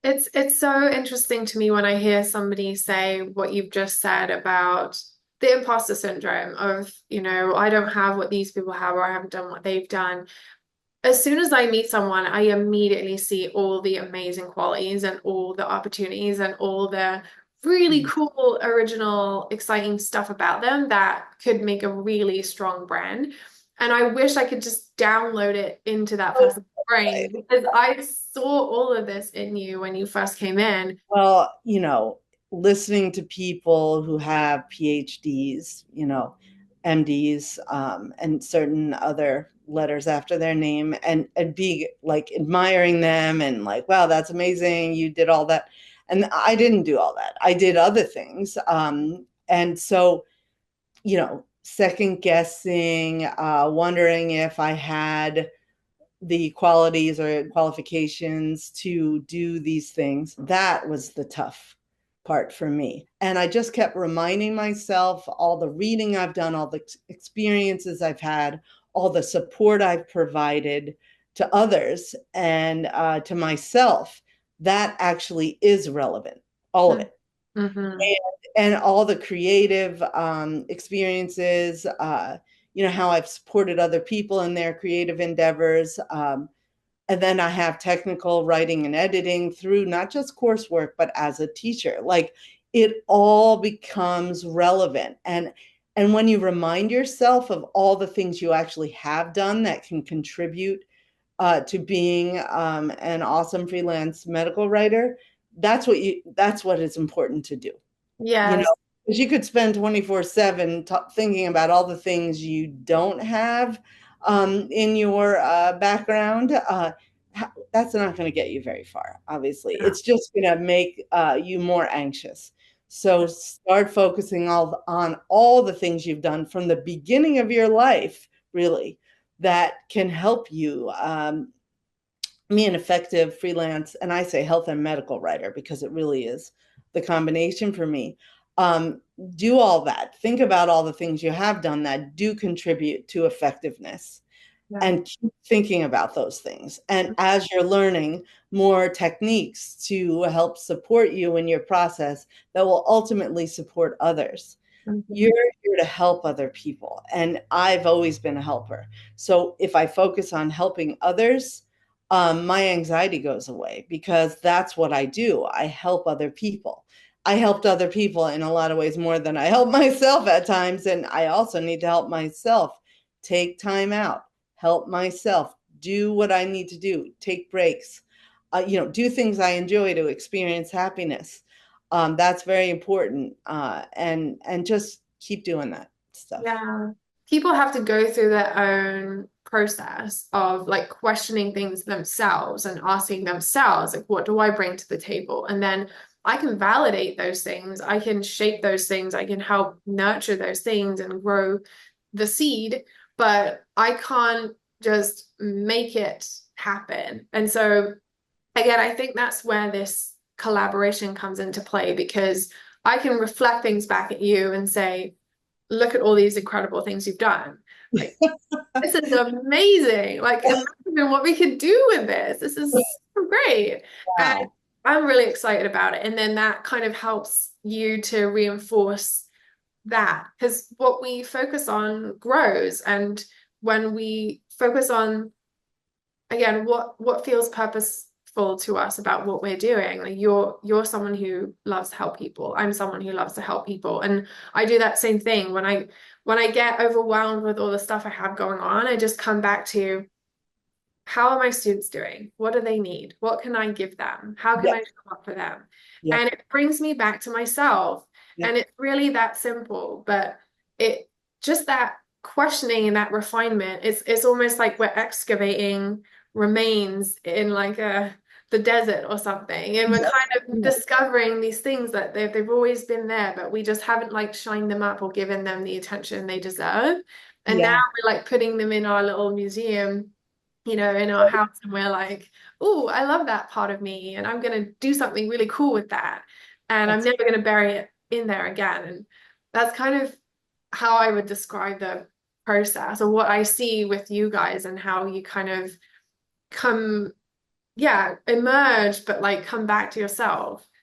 It's so interesting to me when I hear somebody say what you've just said about the imposter syndrome of, I don't have what these people have, or I haven't done what they've done. As soon as I meet someone, I immediately see all the amazing qualities and all the opportunities and all the really Mhm. cool, original, exciting stuff about them that could make a really strong brand. And I wish I could just download it into that Oh, person's brain because I saw all of this in you when you first came in. well, listening to people who have PhDs, MDs, and certain other letters after their name, and be like admiring them and like, wow, that's amazing. You did all that. And I didn't do all that. I did other things. And so, second guessing, wondering if I had the qualities or qualifications to do these things. That was the tough part for me. And I just kept reminding myself all the reading I've done, all the experiences I've had, all the support I've provided to others and to myself, that actually is relevant, all of it. Mm-hmm. And all the creative experiences, how I've supported other people in their creative endeavors. And then I have technical writing and editing through not just coursework, but as a teacher. Like it all becomes relevant. And when you remind yourself of all the things you actually have done that can contribute to being an awesome freelance medical writer, that's what is important to do. You Yes. know, because you could spend 24/7 thinking about all the things you don't have in your background. That's not going to get you very far, obviously. Yeah. It's just going to make you more anxious. So start focusing on all the things you've done from the beginning of your life, really, that can help you be an effective freelance, and I say health and medical writer because it really is the combination for me. Um, do all that. Think about all the things you have done that do contribute to effectiveness Yeah. and keep thinking about those things. And as you're learning more techniques to help support you in your process that will ultimately support others, Mhm. you're here to help other people. And I've always been a helper. So if I focus on helping others, my anxiety goes away because that's what I do. I help other people. I helped other people in a lot of ways more than I help myself at times. And I also need to help myself take time out, help myself do what I need to do, take breaks, do things I enjoy to experience happiness. That's very important, and just keep doing that stuff. Yeah. People have to go through their own process of like questioning things themselves and asking themselves, like, what do I bring to the table? And then I can validate those things. I can shape those things. I can help nurture those things and grow the seed, but I can't just make it happen. And so, again, I think that's where this collaboration comes into play because I can reflect things back at you and say, look at all these incredible things you've done. Like, this is amazing. Like, imagine what we could do with this. This is so great. And Wow. I'm really excited about it. And then that kind of helps you to reinforce that because what we focus on grows. And when we focus on again, what feels purposeful to us about what we're doing? Like you're someone who loves to help people. I'm someone who loves to help people. And I do that same thing when I get overwhelmed with all the stuff I have going on, I just come back to how are my students doing? What do they need? What can I give them? How can I Yep. show up for them? And Yep. it brings me back to myself. And Yep. it's really that simple, but it just that questioning and that refinement, it's almost like we're excavating remains in like the desert or something. And we're Yep. kind of Yep. discovering these things that they've always been there, but we just haven't like shined them up or given them the attention they deserve. And now Yeah. we're like putting them in our little museum, in our house, and we're like, oh, I love that part of me, and I'm gonna do something really cool with that, and I'm That's never gonna bury it in there again. And that's kind of how I would describe the process or what I see with you guys and how you kind of come yeah, emerge, but like come back to yourself.